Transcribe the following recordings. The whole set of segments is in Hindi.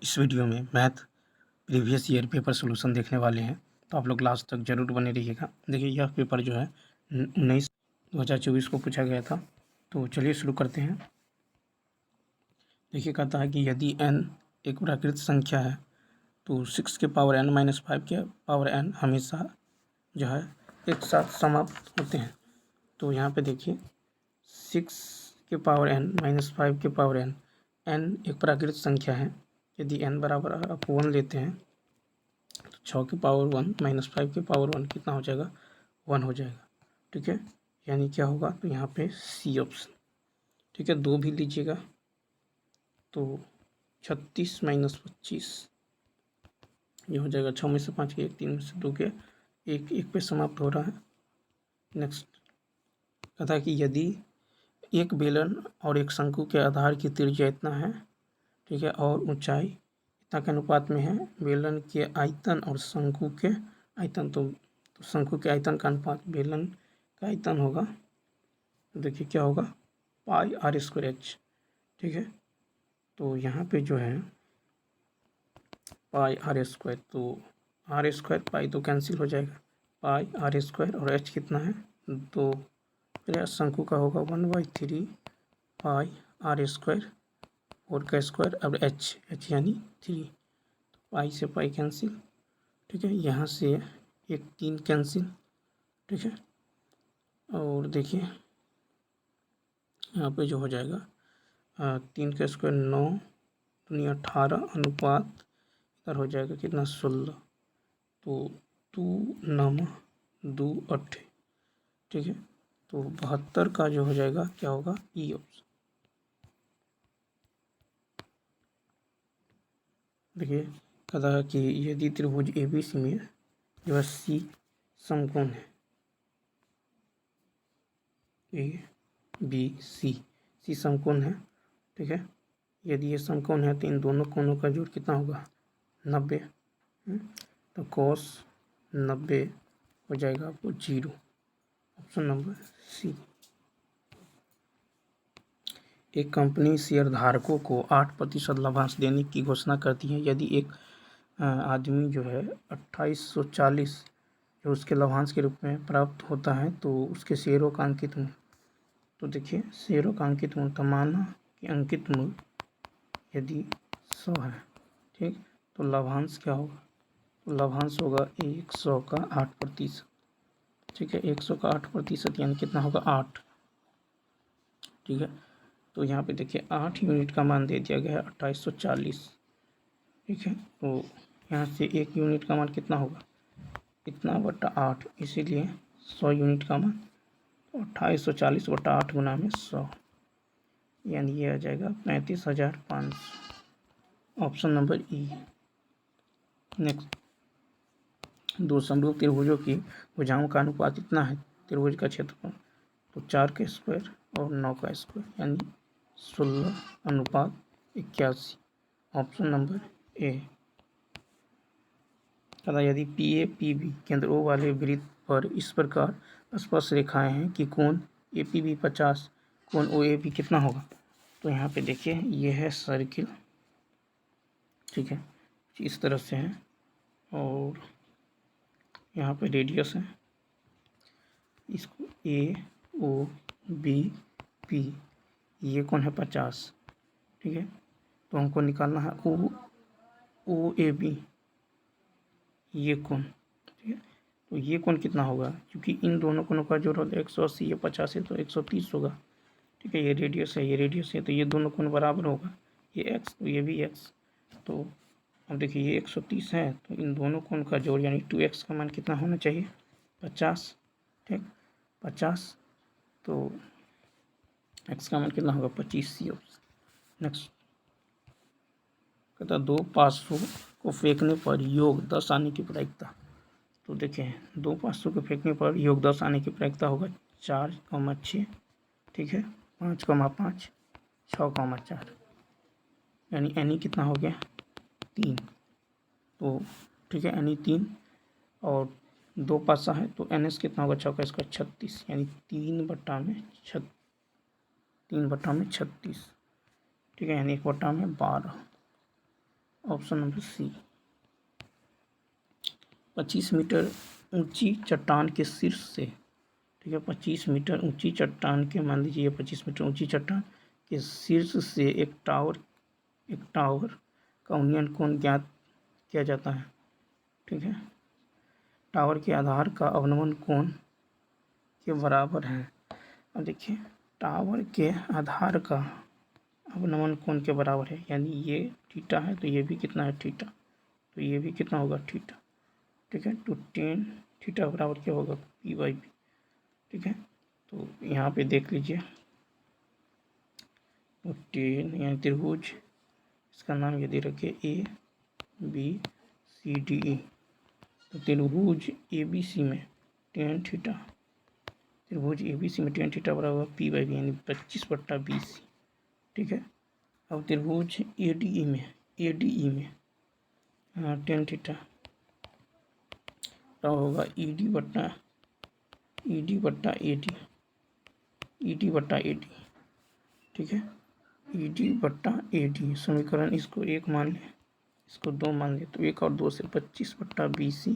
इस वीडियो में math previous year paper solution देखने वाले हैं, तो आप लोग लास्ट तक जरूर बने रहिएगा। देखिए यह पेपर जो है 19/2024 को पूछा गया था। तो चलिए शुरू करते हैं। देखिए कहता है कि यदि n एक प्राकृत संख्या है तो 6 के पावर n माइनस 5 के पावर n हमेशा जो है एक साथ समाप्त होते हैं। तो यहाँ पे देखिए 6 के पावर n माइनस 5 के पावर n एक प्राकृत संख्या है। यदि n बराबर आप 1 लेते हैं तो 6 के पावर 1 माइनस 5 के पावर 1 कितना हो जाएगा, 1 हो जाएगा। ठीक है, यानी क्या होगा, तो यहाँ पे सी ऑप्शन। ठीक है, 2 भी लीजिएगा तो 36 माइनस 25 ये हो जाएगा। 6 में से 5 के 1, 3 में से 2 के 1, 1 पे समाप्त हो रहा है। नेक्स्ट कहता है कि यदि एक बेलन और एक शंकु के आधार की त्रिज्या इतना है, ठीक है, और ऊंचाई इतना के अनुपात में है, बेलन के आयतन और शंकु के आयतन, तो शंकु के आयतन का अनुपात बेलन का आयतन होगा। तो देखिए क्या होगा, पाई आर स्क्वायर एच। ठीक है, तो यहाँ पे जो है पाई आर स्क्वायर, तो आर स्क्वायर पाई तो कैंसिल हो जाएगा, पाई आर स्क्वायर और एच कितना है 2। फिर शंकु का होगा 1/3 पाई आर स्क्वायर और का स्क्वायर, अब एच यानी 3, तो पाई से पाई कैंसिल। ठीक है, यहाँ से एक 3 कैंसिल। ठीक है, और देखिए यहाँ पे जो हो जाएगा 3 का स्क्वायर 9 दूनी 18 अनुपात इधर हो जाएगा कितना 16, तो 2 9 2 8। ठीक है, तो 72 का जो हो जाएगा क्या होगा, ई ऑप्शन। देखिए कहता है कि यदि त्रिभुज ABC में जो है सी समकोण है, ABC सी समकोण है। ठीक है, यदि ये समकोण है तो इन दोनों कोणों का जोड़ कितना होगा 90। तो cos 90 हो जाएगा आपको 0, ऑप्शन नंबर सी। एक कंपनी शेयरधारकों को 8% लाभांश देने की घोषणा करती है। यदि एक आदमी जो है 2840 जो उसके लाभांश के रूप में प्राप्त होता है तो उसके शेयरों का अंकित मूल्य, तो देखिए शेयरों का अंकित मूल्य, तो माना कि अंकित मूल्य यदि 100 है, ठीक, तो लाभांश क्या होगा, तो लाभांश होगा 100 का 8%। ठीक है, 100 का 8% यानी कितना होगा 8। ठीक है, तो यहाँ पे देखिए 8 यूनिट का मान दे दिया गया है 2840। ठीक है, तो यहाँ से 1 यूनिट का मान कितना होगा, इतना बटा 8, इसीलिए 100 यूनिट का मान, तो 2840 बटा 8 गुना में 100, यानी ये आ जाएगा 35,500, ऑप्शन नंबर ई। नेक्स्ट, दो समरूप त्रिभुजों की भुजाओं का अनुपात इतना है, त्रिभुज का क्षेत्रफल, तो 4 का स्क्वायर और 9 का स्क्वायर यानी 16:81, ऑप्शन नंबर ए। तथा यदि PA PB केंद्र O वाले वृत्त पर इस प्रकार स्पर्श रेखाएं हैं कि कोण APB 50, कोण OAB कितना होगा, तो यहाँ पे देखिए ये है सर्किल। ठीक है, इस तरह से है और यहाँ पे रेडियस है, इसको AOBP, ये कौन है 50। ठीक है, तो हमको निकालना है OAB ये कोण। ठीक है, तो ये कोण कितना होगा, क्योंकि इन दोनों कोणों का जोड़ 180, ये 50 है तो 130 होगा। ठीक है, ये रेडियस है, ये रेडियस है, तो ये दोनों कोण बराबर होगा, ये x तो ये भी x। तो अब देखिए ये 130 है तो इन दोनों कोण का जोड़ यानी 2x का मान कितना होना चाहिए 50। ठीक, 50, तो x का मान कितना होगा 25, सी ऑप्शन। नेक्स्ट कहता 2 500 को फेंकने पर योग 10 आने की प्रायिकता, तो देखें 2 500 को फेंकने पर योग 10 आने की प्रायिकता होगा 4,6। ठीक है, 5,5 6,4 यानी एनी कितना हो गया 3। तो ठीक है, एनी 3 और 2 पासा है तो NS कितना होगा 6 का स्क्वायर 36, यानी 3/36। ठीक है, यानी 1/12, ऑप्शन नंबर सी। 25 मीटर ऊंची चट्टान के शीर्ष से, ठीक है, 25 मीटर ऊंची चट्टान के, मान लीजिए 25 मीटर ऊंची चट्टान के शीर्ष से एक टावर का उन्नयन कोण ज्ञात किया जाता है, ठीक है। टावर के आधार का अवनमन कोण के बराबर है। अब देखिए, टावर के आधार का अवनमन कोण के बराबर है, यानी ये थीटा है तो ये भी कितना है, थीटा, तो ये भी कितना होगा, थीटा, ठीक है। तो tan थीटा बराबर क्या होगा, p/b, ठीक है। तो यहाँ पे देख लीजिए, तो tan यानी त्रिभुज, इसका नाम यदि रखे ABCDE, तो त्रिभुज ABC में tan थीटा, त्रिभुज ABC में tan थीटा बराबर p/b यानी 25/20, ठीक है। अब त्रिभुज ADE में tan थीटा होगा ED/AD, ठीक है, ED/AD। समीकरण इसको 1 मान ले, इसको 2 मान ले, तो 1 और 2 से 25/20,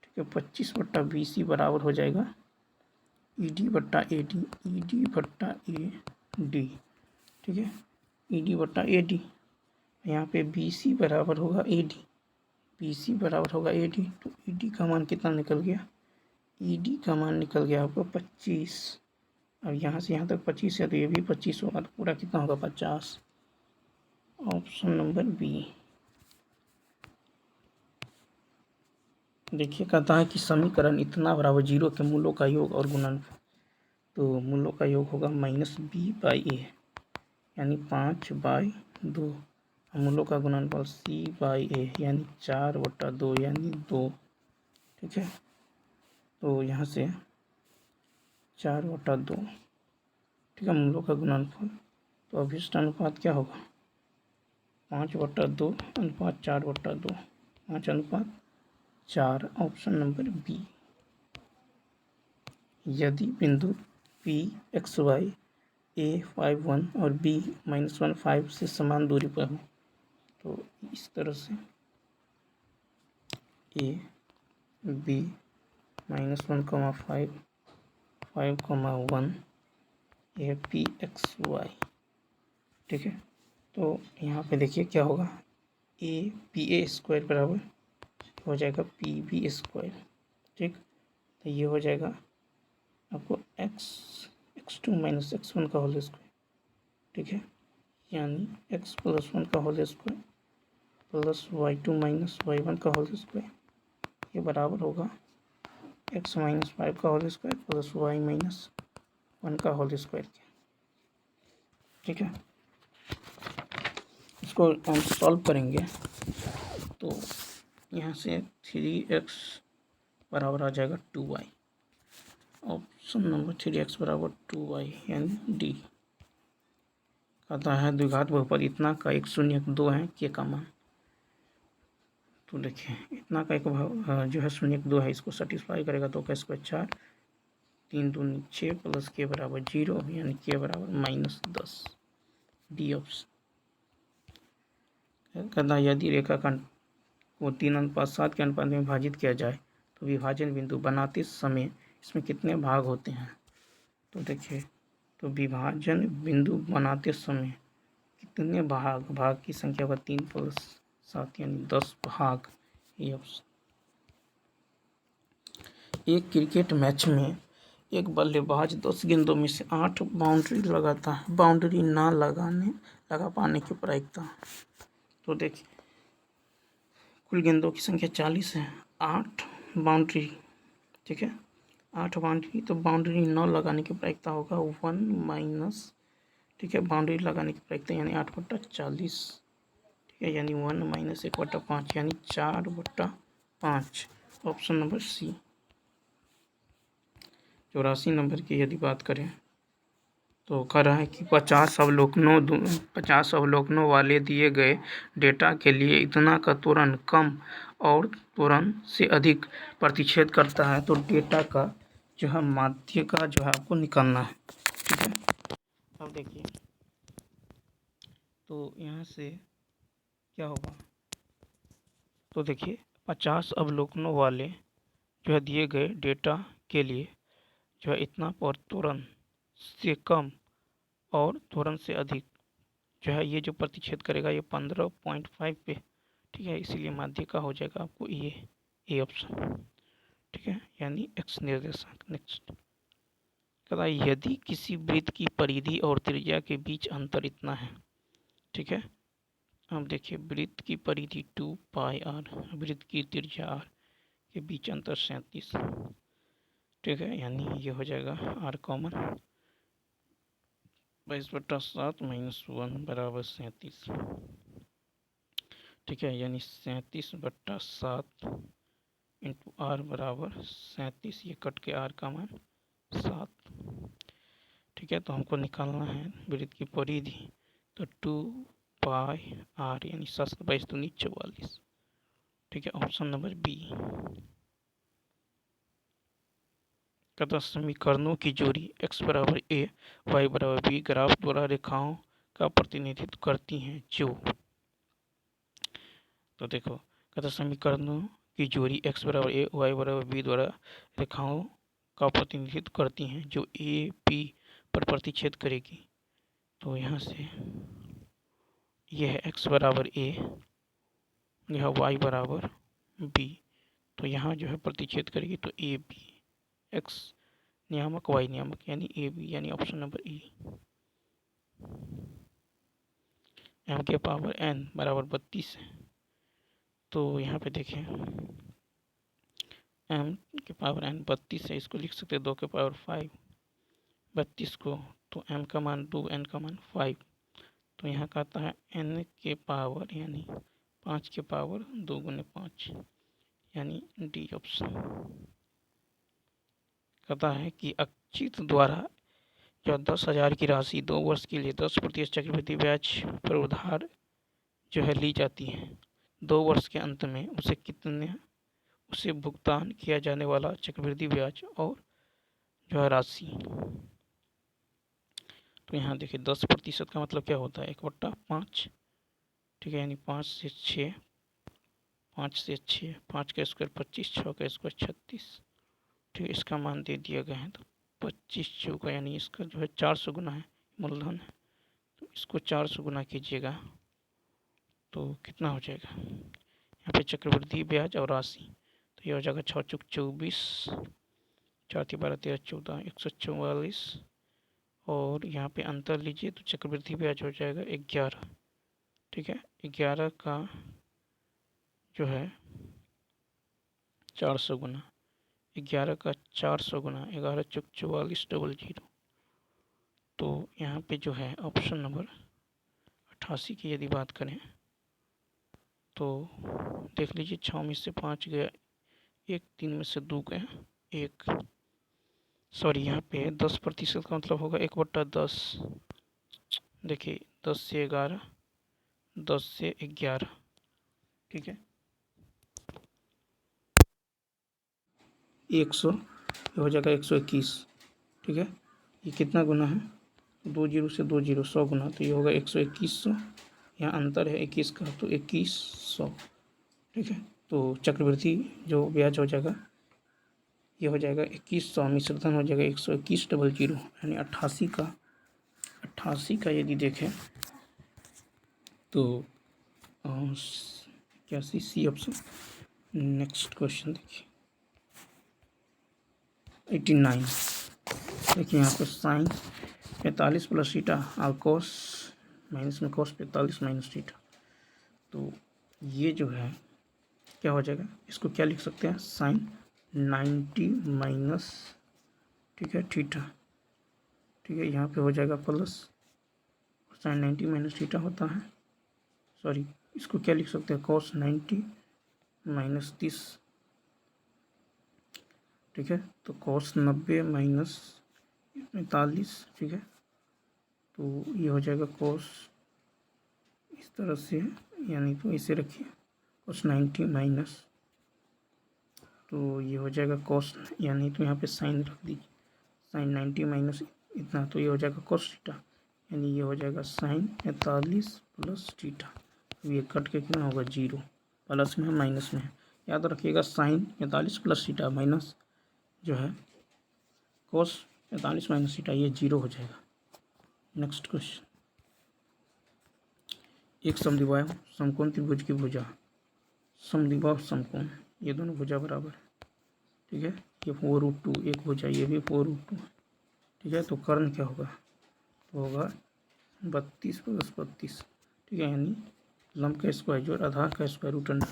ठीक है, 25/20 बराबर हो जाएगा ED/AD, ठीक है, ED/AD। यहाँ पे BC बराबर होगा AD, तो ED का मान कितना निकल गया, ED का मान निकल गया आपको 25। अब यहाँ से यहाँ तक 25 है तो ये भी 25 होगा, तो पूरा कितना होगा, 50। Option number B. देखिए, कहता है कि समीकरण इतना बराबर 0 के मूलों का योग और गुणनफल, तो मूलों का योग होगा -b/a यानी 5/2, मूलों का गुणनफल c/a यानी 4/2 यानी 2, ठीक है। तो यहाँ से 4/2, ठीक है, मूलों का गुणनफल, तो अभिष्ट अनुपात क्या होगा, 5/2 अनुपात 4/2, 5/4, ऑप्शन नंबर बी। यदि बिंदु P(xy) a(5,1) और b(-1) 5 से समान दूरी पर हो, तो इस तरह से a b(-1, 5 5,1) यह P(xy), ठीक है। तो यहाँ पे देखिए क्या होगा, a(pa² बराबर हो जाएगा pb², ठीक। तो ये हो जाएगा आपको x2 - x1 का होल स्क्वायर, ठीक है, यानी x + 1 का whole square plus y2 - y1 का होल स्क्वायर, ये बराबर होगा x - 5 का होल स्क्वायर प्लस y - 1 का होल स्क्वायर के, ठीक है। इसको हम सॉल्व करेंगे तो यहाँ से 3x बराबर आ जाएगा 2y, ऑप्शन नंबर 3x बराबर 2y यानी डी। कहता है द्विघात बहुपद इतना का 1 0 1 2 है, के का मान, तो देखिए इतना का एक जो है 0 1 2 है, इसको सेटिस्फाई करेगा, 2 का स्क्वायर 4, 3 दूनी 6 प्लस के बराबर 0 यानी के बराबर -10, डी ऑप्शन। कहता है यदि रेखाखंड को 3:7 के अनुपात में विभाजित किया जाए तो विभाजन बिंदु बनाते समय इसमें कितने भाग होते हैं, तो देखिए, तो विभाजन बिंदु बनाते समय कितने भाग की संख्या होगा, 3 + 7 यानी 10 भाग, ये ऑप्शन। एक क्रिकेट मैच में एक बल्लेबाज 10 गेंदों में से 8 बाउंड्री लगाता है, बाउंड्री ना लगा पाने की प्रायिकता, तो देखिए कुल गेंदों की संख्या 40 है, 8 बाउंड्री, ठीक है, 8 बाउंड्री, तो बाउंड्री न लगाने की प्रायिकता होगा 1 - ठीक है, बाउंड्री लगाने की प्रायिकता यानी 8/40, ठीक है, यानी 1 - 1/5 यानी 4/5, ऑप्शन नंबर सी। 84 नंबर की यदि बात करें तो कह रहा है कि 50 अवलोकनों वाले दिए गए डेटा के लिए इतना का त्वरण कम और त्वरण से अधिक प्रतिच्छेद करता है, तो डेटा का जो है माध्य का जो है आपको निकालना है, ठीक है। अब देखिए, तो यहाँ से क्या होगा, तो देखिए 50 अवलोकनों वाले जो है दिए गए डेटा के लिए जो है इतना पर त्वरण से कम और त्वरण से अधिक जो है ये जो प्रतिच्छेद करेगा ये 15.5 पे, ठीक है, इसीलिए माध्य का हो जाएगा आपको ये ए ऑप्शन, ठीक है, यानी एक्स निर्देशांक। नेक्स्ट कहता है यदि किसी वृत्त की परिधि और त्रिज्या के बीच अंतर इतना है, ठीक है, अब देखिए वृत्त की परिधि 2πr, वृत्त की त्रिज्या r के बीच अंतर 37, ठीक है, यानी ये हो जाएगा r कॉमन 22/7 - 1 बराबर 37, ठीक है, यानी 37/7 इंटू r बराबर 37, ये कट के r का मान 7, ठीक है। तो हमको निकालना है वृत्त की परिधि, तो 2πr यानी 7/44, ठीक है, ऑप्शन नंबर बी। कहता समीकरणों की जोड़ी x बराबर a y बराबर b ग्राफ द्वारा रेखाओं का प्रतिनिधित्व करती हैं जो, तो देखो कहता समीकरणों की जोड़ी x बराबर a y बराबर b द्वारा रेखाओं का प्रतिनिधित्व करती हैं जो a b पर प्रतिच्छेद करेगी। तो यहाँ से यह है x बराबर a, यह y बराबर b, तो यहाँ जो है प्रतिच्छेद करेगी तो ए बी, एक्स नियामक वाई नियामक यानी ए बी, यानी ऑप्शन नंबर ई। एम के पावर एन बराबर 32 है, तो यहाँ पे देखें एम के पावर एन 32 है, इसको लिख सकते हैं 2 के पावर 5 32 को, तो एम का मान 2 एन का मान 5, तो यहाँ का आता है एन के पावर यानी 5 के पावर 2 गुने 5, यानी डी ऑप्शन। कहता है कि अक्षित द्वारा जो 10,000 की राशि 2 वर्ष के लिए 10% चक्रवृद्धि ब्याज पर उधार जो है ली जाती है, 2 वर्ष के अंत में उसे भुगतान किया जाने वाला चक्रवृद्धि ब्याज और जो है राशि। तो यहाँ देखिए 10% का मतलब क्या होता है 1/5, ठीक है, यानी 5 से 6, 5 का स्क्वायर 25, 6 का स्क्वायर 36, ठीक है, इसका मान दे दिया गया है। तो 25 चौका यानी इसका जो है 400 गुना है, मूलधन है, तो इसको 400 गुना कीजिएगा तो कितना हो जाएगा, यहाँ पे चक्रवृद्धि ब्याज और राशि, तो ये हो जाएगा 6 चौक 24, 4 × 12 13 14 144, और यहाँ पे अंतर लीजिए तो चक्रवृद्धि ब्याज हो जाएगा 11, ठीक है, 11 का जो है 400 गुना, 11 का 400 गुना 11 चौक 44 00, तो यहाँ पे जो है ऑप्शन नंबर 88 की यदि बात करें तो देख लीजिए 6 में से 5 गया 1, 3 में से 2 गया 1, सॉरी यहाँ पे 10% का मतलब होगा 1/10, देखिए 10 से 11, 10 से 11, ठीक है, 100 हो जाएगा 121, ठीक है, ये कितना गुना है 2 0 से 2 0 100 गुना, तो ये होगा 12100, यहाँ अंतर है 21 का तो 2100, ठीक है, तो चक्रवृद्धि जो ब्याज हो जाएगा ये हो जाएगा 2100, मिश्रधन हो जाएगा 121 00, यानी 88 का यदि देखें तो 81 सी ऑप्शन। नेक्स्ट क्वेश्चन देखिए 89, देखिए यहाँ पर साइन 45 प्लस थीटा और कोस माइनस में कोस 45 माइनस थीटा, तो ये जो है क्या हो जाएगा, इसको क्या लिख सकते हैं साइन 90 माइनस, ठीक है, थीटा, ठीक है, यहाँ पे हो जाएगा प्लस, साइन 90 माइनस थीटा होता है, सॉरी इसको क्या लिख सकते हैं कॉस 90 माइनस 30, ठीक है, तो कॉस 90 माइनस 45, ठीक है, तो ये हो जाएगा कॉस इस तरह से, यानी तो इसे रखिए कॉस 90 माइनस, तो ये हो जाएगा कॉस, यानी तो यहाँ पे साइन रख दीजिए, साइन 90 माइनस इतना, तो ये हो जाएगा कॉस थीटा, यानी ये हो जाएगा साइन 45 प्लस थीटा, ये कट के कितना होगा 0, प्लस में है माइनस में है। याद रखिएगा साइन 45 प्लस थीटा माइनस जो है कोस 45 माइनस थीटा, ये 0 हो जाएगा। नेक्स्ट क्वेश्चन, एक समद्विबाहु समकोण त्रिभुज की भुजा, समद्विबाहु समकोण, ये दोनों भुजा बराबर है, ठीक है। ये 4√2 एक भुजा, ये भी 4√2, ठीक है। तो कर्ण क्या होगा, तो होगा 32 प्लस 32, ठीक है, यानी लंब का स्क्वायर जोड़ आधार का स्क्वायर रूट अंडर,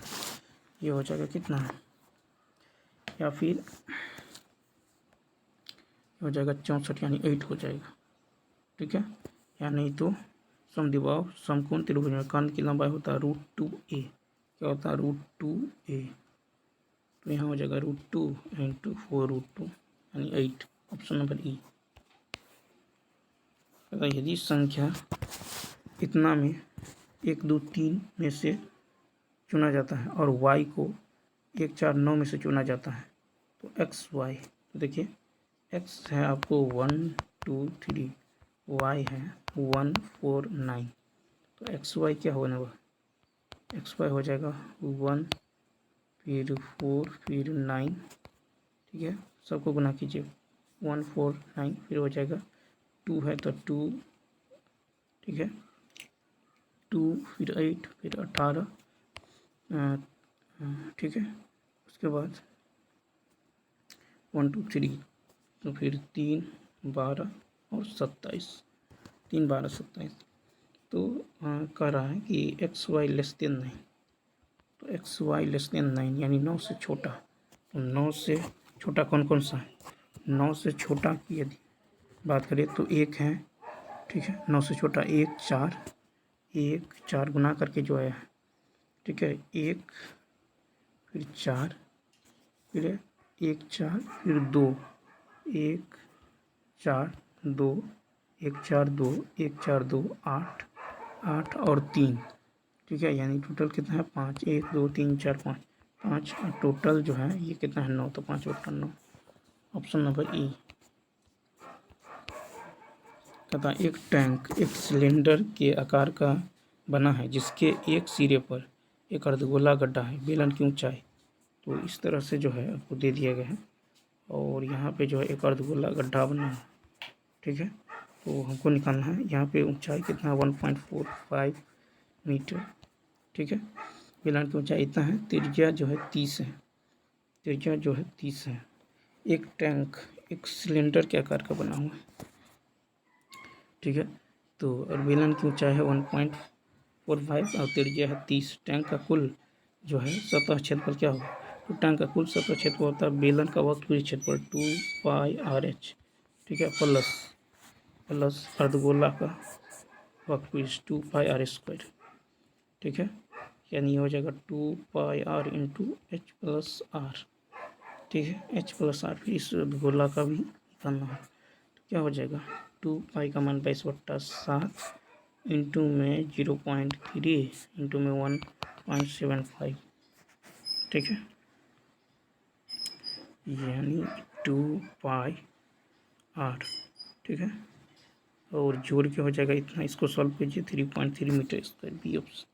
ये हो जाएगा कितना है, या फिर हो जाएगा 64, यानी 8 हो जाएगा, ठीक है। या नहीं तो समद्विबाहु समकोण त्रिभुज में कर्ण की लंबाई होता है √2a, क्या होता है √2a, तो यहाँ हो जाएगा √2 इंटू 4√2 यानी 8, ऑप्शन नंबर ई। यदि संख्या इतना में 1 2 3 में से चुना जाता है और y को 1 4 9 में से चुना जाता है तो एक्स वाई, तो देखिए x है आपको 1 2 3, y है 1 4 9, तो एक्स वाई क्या होने वाला, एक्स वाई हो जाएगा 1 फिर 4 फिर 9, ठीक है, सबको गुना कीजिए 1 4 9, फिर हो जाएगा 2 है तो 2, ठीक है, 2 फिर 8 फिर 18, ठीक है। उसके बाद 1 2 3, तो फिर 3 12 और 27, 3 12 27, तो कह रहा है कि एक्स वाई लेस देन 9, तो एक्स वाई लेस देन 9 यानी 9 से छोटा, तो 9 से छोटा कौन कौन सा है, 9 से छोटा की यदि बात करें तो 1 है, ठीक है, 9 से छोटा 1 4, 1 4 गुना करके जो आया है, ठीक है, 1 फिर 4 फिर 1 4 फिर 2 1 4 2 1 4 2 1 4 2 8 8 और 3, ठीक है, यानी टोटल कितना है 5, 1 2 3 4 5 5, टोटल जो है ये कितना है 9, तो 5 बटा 9, ऑप्शन नंबर ई। तथा एक टैंक एक सिलेंडर के आकार का बना है जिसके एक सिरे पर एक अर्धगोला गड्ढा है, बेलन की ऊंचाई, तो इस तरह से जो है आपको दे दिया गया है और यहाँ पे जो है एक अर्धगोला गड्ढा बना है, ठीक है, तो हमको निकालना है यहाँ पे ऊंचाई कितना है 1.45 मीटर, ठीक है, बेलन की ऊंचाई इतना है, त्रिज्या जो है 30 है, त्रिज्या जो है 30 है। एक टैंक एक सिलेंडर के आकार का बना हुआ है, ठीक है, तो और बेलन की ऊंचाई है 1.45 और त्रिज्या है 30, टैंक का कुल जो है सतह क्षेत्रफल क्या होगा, तो टैंक का कुल सतह क्षेत्रफल होता है बेलन का वक्रपीय क्षेत्रफल 2πr/h, ठीक है, प्लस अर्धगोला का वक्रपीय 2πr², ठीक है, यानी हो जाएगा 2πr into h plus are, ठीक है, h प्लस आर, फिर इस अर्धगोला का भी निकालना है, तो क्या हो जाएगा 2π का मान 22/7 इंटू में 0.3 इंटू में 1.75, ठीक है, यानी 2πr, ठीक है, और जोड़ के हो जाएगा इतना, इसको सॉल्व कीजिए 3.3 मीटर स्क्वायर, बी ऑप्शन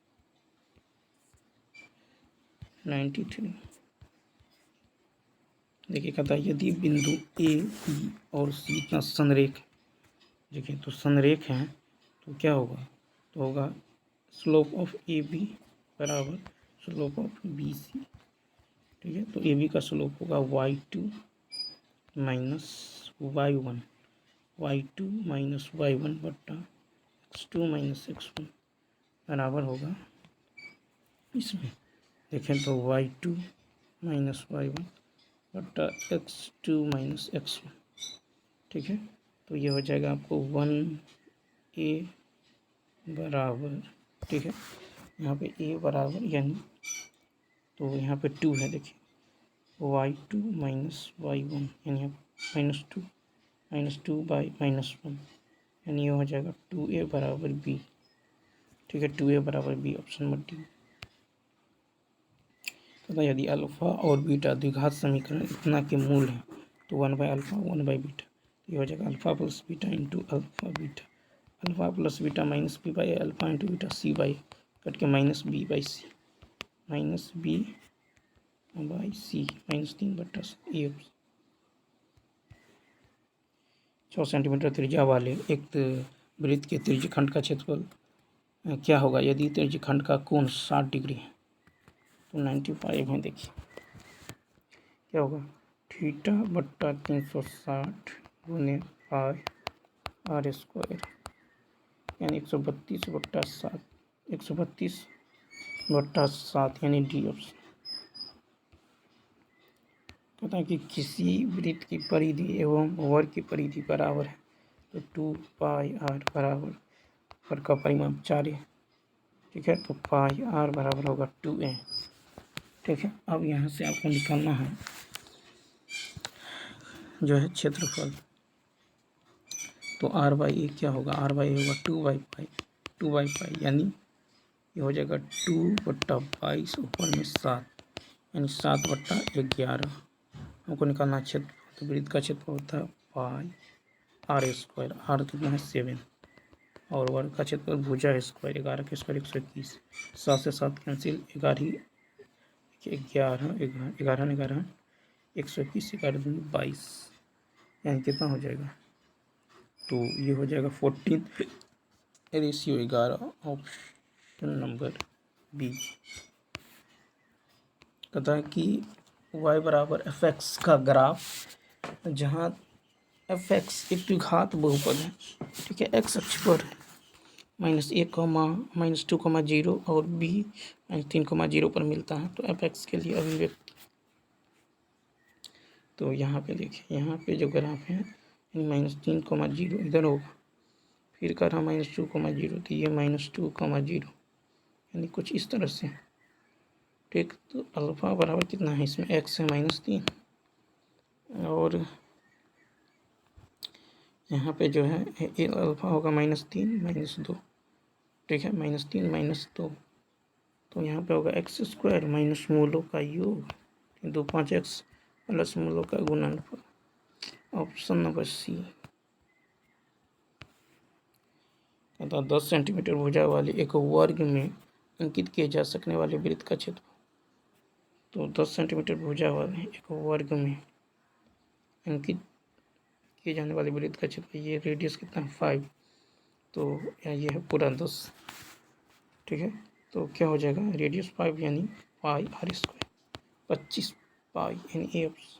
93। देखिए कहता है यदि बिंदु ए बी और सी इतना संरेख, देखिए तो संरेख है तो क्या होगा, तो होगा स्लोप ऑफ ए बी बराबर स्लोप ऑफ बी सी, ठीक है, तो ए बी का स्लोप होगा y2 minus y1, y2 minus y1 बट्टा x2 माइनस x1 बराबर होगा, इसमें देखें तो y2 माइनस y1 बट्टा x2 माइनस x1, ठीक है, तो ये हो जाएगा आपको 1a बराबर, ठीक है, यहाँ पे a बराबर यानी तो यहाँ पे 2 है, देखिए y2 माइनस y1 यानी -2 बाई -1 यानी ये हो जाएगा 2a बराबर b, ठीक है, 2a बराबर b, ऑप्शन नंबर डी। तथा यदि अल्फ़ा और बीटा द्विघात समीकरण इतना के मूल हैं तो 1/α 1/बीटा, तो ये हो जाएगा alpha plus beta into alpha beta, alpha plus beta minus b by alpha into beta, c by कट के minus b by C, minus B by C -3/ए। 6 सेंटीमीटर त्रिज्या वाले एक वृत्त के त्रिज्यखंड का क्षेत्रफल क्या होगा यदि त्रिज्यखंड का कोण 60 डिग्री है? तो 95 है। देखिए क्या होगा, थीटा बट्टा 360 गुने पाई आर स्क्वायर यानी 132/7 132/7 यानी डी ऑप्शन। कहता है कि किसी वृत्त की परिधि एवं वर्ग की परिधि बराबर है तो 2 पाई आर बराबर वर्ग का परिमाप 4 है। ठीक है, तो पाई आर बराबर होगा 2a। ठीक है, अब यहाँ से आपको निकालना है जो है क्षेत्रफल। तो r बाई ए क्या होगा, r बाई होगा 2/पाई यानी ये हो जाएगा 2/22 ऊपर में 7 यानी 7/11। हमको निकालना क्षेत्र, तो वृत्त का क्षेत्र होता है पाई आर स्क्वायर। आर कितना है 7 और वर्ग का क्षेत्र भुजा स्क्वायर 11 के स्क्वायर 121। 7 से 7 कैंसिल, 11 11 121 11 22 यानी कितना हो जाएगा, तो ये हो जाएगा 14:11 ऑप्शन नंबर बी। कहता है कि y बराबर fx का ग्राफ जहाँ fx एक द्विघात बहुपद है। ठीक है, x अक्ष पर -1, -2, 0 और b -3, 0 पर मिलता है। तो fx के लिए अभिव्यक्ति, तो यहाँ पे देखिए, यहाँ पे जो ग्राफ है -3, 0 इधर होगा, फिर कर रहा -2, 0 तो ये -2, 0 यानी कुछ इस तरह से। ठीक, तो अल्फ़ा बराबर कितना है इसमें, x है -3 और यहाँ पे जो है अल्फ़ा होगा -3 -2। ठीक है, -3 -2 तो यहाँ पे होगा x² माइनस मूलों का योग 2 5x प्लस मूलों का गुणनफल। Option number C. अतः 10 सेंटीमीटर भुजा वाले एक वर्ग में अंकित किए जा सकने वाले वृत्त का क्षेत्र, तो 10 सेंटीमीटर भुजा वाले एक वर्ग में अंकित किए जाने वाले वृत्त का क्षेत्र, ये रेडियस कितना है 5, तो ये है पूरा 10। ठीक है, तो क्या हो जाएगा, रेडियस 5 यानी पाई आर स्क्वायर 25 पाई यानी ए ऑप्शन।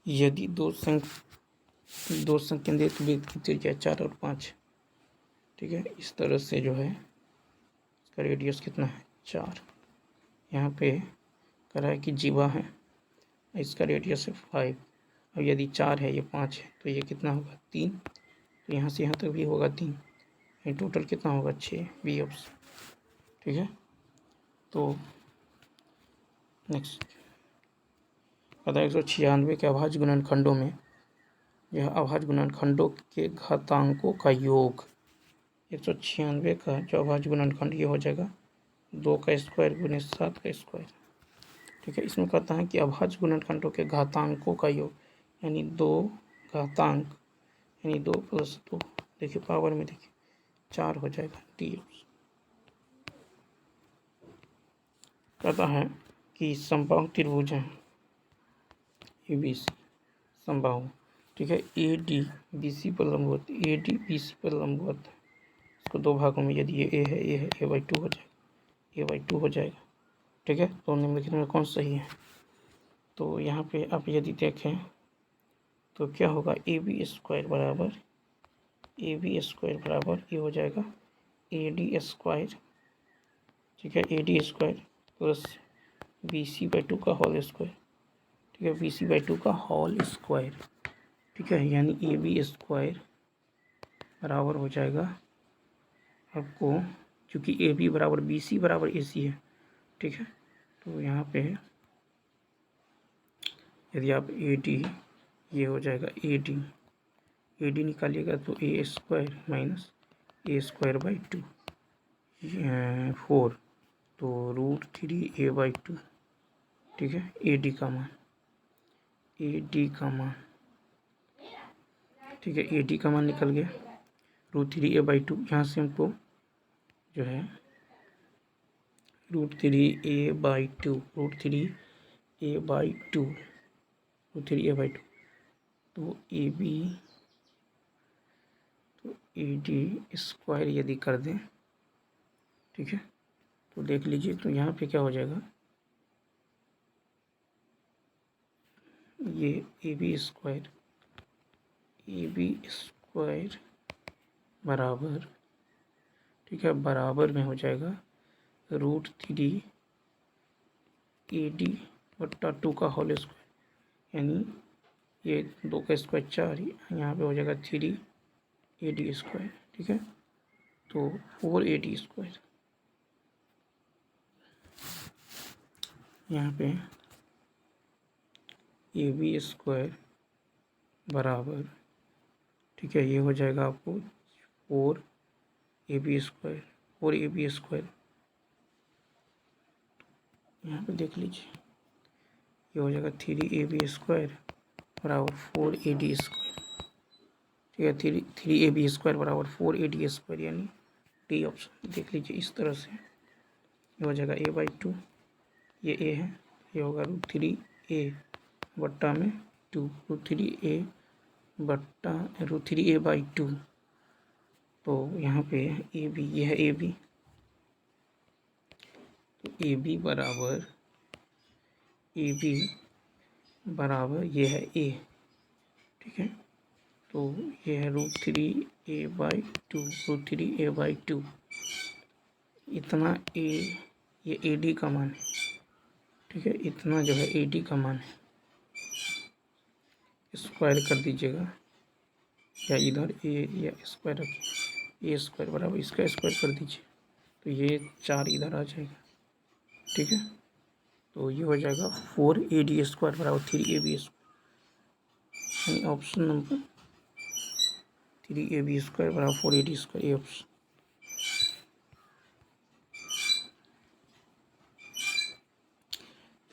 यदि दो संकेंद्रित वृत्त की त्रिज्या 4 और 5, ठीक है, इस तरह से जो है इसका रेडियस कितना है 4। यहाँ पे कह रहा है कि जीवा है, इसका रेडियस है 5 और यदि 4 है ये 5 है तो ये कितना होगा 3, तो यहाँ से यहाँ तक भी होगा 3, ये टोटल कितना होगा 6 बी ऑप्शन। ठीक है, तो नेक्स्ट पता है 196 के अभाज्य गुणनखंडों में यह अभाज्य गुणनखंडों के घातांकों का योग 196 का जो अभाज्य गुणनखंड ये हो जाएगा 2 का स्क्वायर गुने 7 का स्क्वायर। ठीक है, इसमें कहता है कि अभाज्य गुणनखंडों के घातांकों का योग यानी 2 घातांक यानी 2 + 2, देखिए पावर में देखिए 4 हो जाएगा डी। कहता है कि समबाहु त्रिभुज है ABC समबाहु। ठीक है, AD BC पर लंबवत, AD BC पर लंबवत है। इसको दो भागों में, यदि ये A है A/2 हो जाएगा, A/2 हो जाएगा। ठीक है, तो निम्नलिखित में कौन सही है, तो यहाँ पे आप यदि देखें तो क्या होगा AB² बराबर ये हो जाएगा AD²। ठीक है, AD² प्लस BC/2 का होल स्क्वायर। ठीक है, BC/2 का होल स्क्वायर। ठीक है, यानी AB² बराबर हो जाएगा आपको, क्योंकि AB बराबर BC बराबर AC है। ठीक है, तो यहाँ पे यदि आप AD ये हो जाएगा AD निकालिएगा तो A² माइनस A²/2 4 तो √3A/2। ठीक है, AD का मान ठीक है, AD का मान निकल गया √3A/2। यहाँ से हमको जो है √3a/2 √3a/2 √3a/2। तो ए बी तो AD² यदि कर दें, ठीक है, तो देख लीजिए, तो यहाँ पे क्या हो जाएगा, ये AB² बराबर, ठीक है, बराबर में हो जाएगा √3AD/2 का होल स्क्वायर, यानी ये 2 का स्क्वायर 4, यहाँ पे हो जाएगा 3AD², ठीक है, तो 4AD²। यहाँ पे AB² बराबर, ठीक है, ये हो जाएगा आपको 4AB²। यहाँ पे देख लीजिए, ये हो जाएगा 3AB² बराबर 4AD², ठीक है, 3AB² बराबर 4AD², यानी डी ऑप्शन। देख लीजिए इस तरह से ये हो जाएगा a/2, ये a है, ये होगा √3a/2 √3a/2। तो यहाँ पे ए बी, ये है ए बी, तो ए बी बराबर ये है ए, ठीक है, तो ये है √3a/2 इतना ए, ये ए डी का मान है, ठीक है, इतना जो है ए डी का मान है, स्क्वायर कर दीजिएगा, या इधर ए या स्क्वायर रखिए, A² बराबर इसका स्क्वायर कर दीजिए, तो ये 4 इधर आ जाएगा, ठीक है, तो ये हो जाएगा 4AD² बराबर 3AB², यानी ऑप्शन नंबर 3AB² बराबर 4AD², ये ऑप्शन।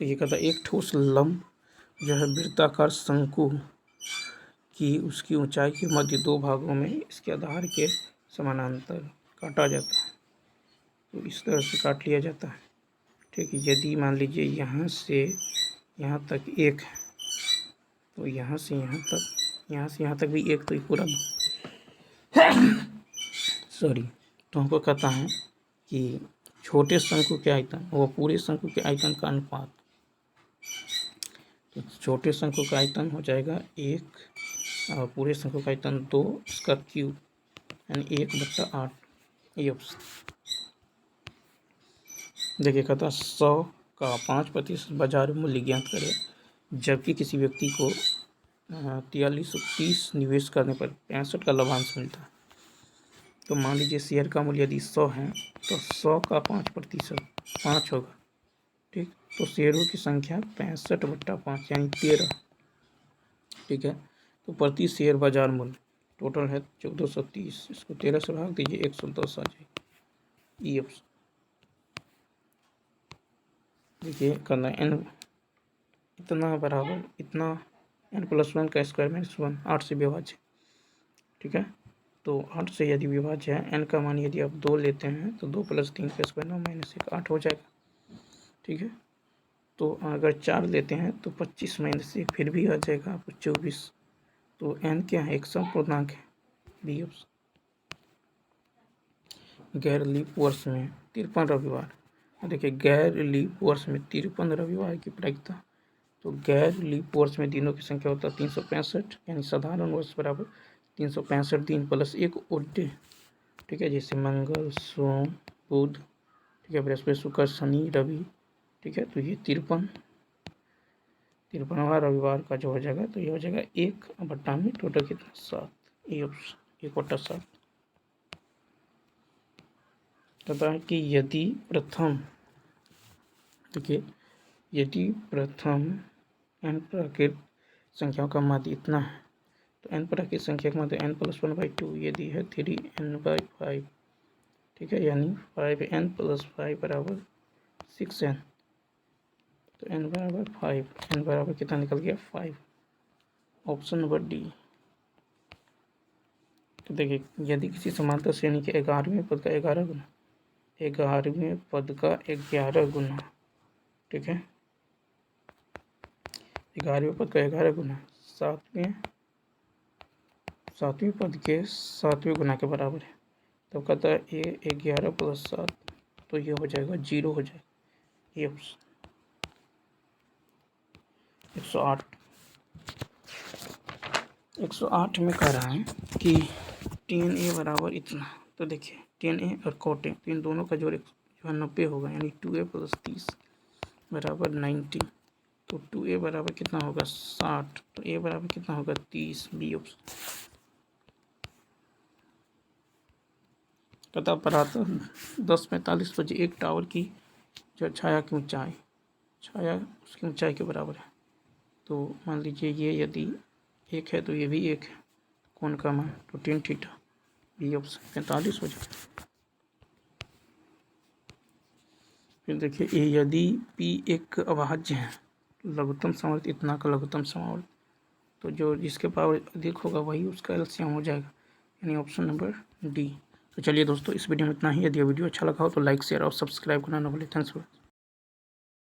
तो ये कहता है एक ठोस लंब जो है वृत्ताकार शंकु की उसकी ऊंचाई के मध्य 2 भागों में इसके आधार के समानांतर काटा जाता है। तो इस तरह से काट लिया जाता है, ठीक है। यदि मान लीजिए यहाँ से यहाँ तक 1 है, तो यहाँ से यहाँ तक भी 1, तो ये पूरा सॉरी, तो हमको कहता है कि छोटे शंकु के आयतन वो पूरे शंकु के आयतन का अनुपात। तो छोटे शंकु का आयतन हो जाएगा 1 और पूरे शंकु का आयतन 2, इसका क्यूब, यानी 1/8। ये ऑप्शन। देखिए कहता 100 का 5% बाजार मूल्य ज्ञात करें, जबकि किसी व्यक्ति को 4330 निवेश करने पर 65 का लाभांश मिलता है। तो मान लीजिए शेयर का मूल्य यदि 100 है, तो 100 का 5% 5 होगा, ठीक। तो शेयरों की संख्या 65/5 यानी 13, ठीक है। तो प्रति शेयर बाजार मूल्य टोटल है 1430, इसको 13 से भाग दीजिए, 110 आ जाएगी। ये ऑप्शन। देखिए करना n इतना बराबर इतना n+1 का स्क्वायर -1 8 से विभाज्य, ठीक है। तो 8 से यदि विभाज्य है, n का मान यदि आप 2 लेते हैं तो 2 + 3 का स्क्वायर 9 - 1 8 हो जाएगा, ठीक है। तो अगर 4 लेते हैं तो 25 - 1 फिर भी आ जाएगा आपको 24। तो n क्या है, एक समपूर्णांक है। B option. गैर लीप वर्ष में 53 रविवार। देखिए गैर लीप वर्ष में 53 रविवार की प्रायिकता। तो गैर लीप वर्ष में दिनों की संख्या होता है 365, यानी साधारण वर्ष बराबर 365 दिन + 1 ओड डे, ठीक है। जैसे मंगल, सोम, बुध, ठीक है, बृहस्पति, शुक्र, शनि, रवि, ठीक है। तो ये 53वां रविवार का जो हो जाएगा, तो ये हो जाएगा 1/8 में टोटल कितना 7। ये ऑप्शन 1/7। कहता है कि यदि प्रथम, देखिए यदि प्रथम n प्राकृत संख्याओं का माध्य इतना है, तो n प्राकृत संख्या का माध्य n+1/2 यदि है 3n/5, ठीक है, यानी 5n + 5 बराबर 6n। तो n बराबर 5, n बराबर कितना निकल गया 5, ऑप्शन नंबर डी। तो देखिए यदि किसी समांतर श्रेणी के 11वें पद का 11 गुना 11वें पद का 11 गुना, ठीक है, 11वें पद का 11 गुना 7वें पद के 7वें गुना के बराबर है। तो कहता है ये 11 + 7, तो ये हो जाएगा 0 हो जाएगा। ये 108 में कह रहा है कि tan A बराबर इतना। तो देखिए tan A और cot A, तो इन दोनों का जोड़ जो है 90 होगा, यानी 2A + 30 बराबर 90। तो 2A बराबर कितना होगा 60, तो A बराबर कितना होगा 30, बी ऑप्शन। पता प्रातः 10:45 बजे एक टावर की जो छाया की ऊंचाई उसकी ऊंचाई के बराबर है। तो मान लीजिए ये यदि 1 है तो ये भी 1 है, कोण का मान तो tan थीटा, बी ऑप्शन 45 हो जाएगा। फिर देखिए यदि P एक अभाज्य है, लघुत्तम समावर्त इतना का लघुत्तम समावर्त, तो जो जिसके पावर अधिक होगा वही उसका एलसीएम हो जाएगा, यानी ऑप्शन नंबर डी। तो चलिए दोस्तों, इस वीडियो में इतना ही। यदि वीडियो अच्छा लगा हो तो लाइक, शेयर और सब्सक्राइब करना ना भूलें। Thanks for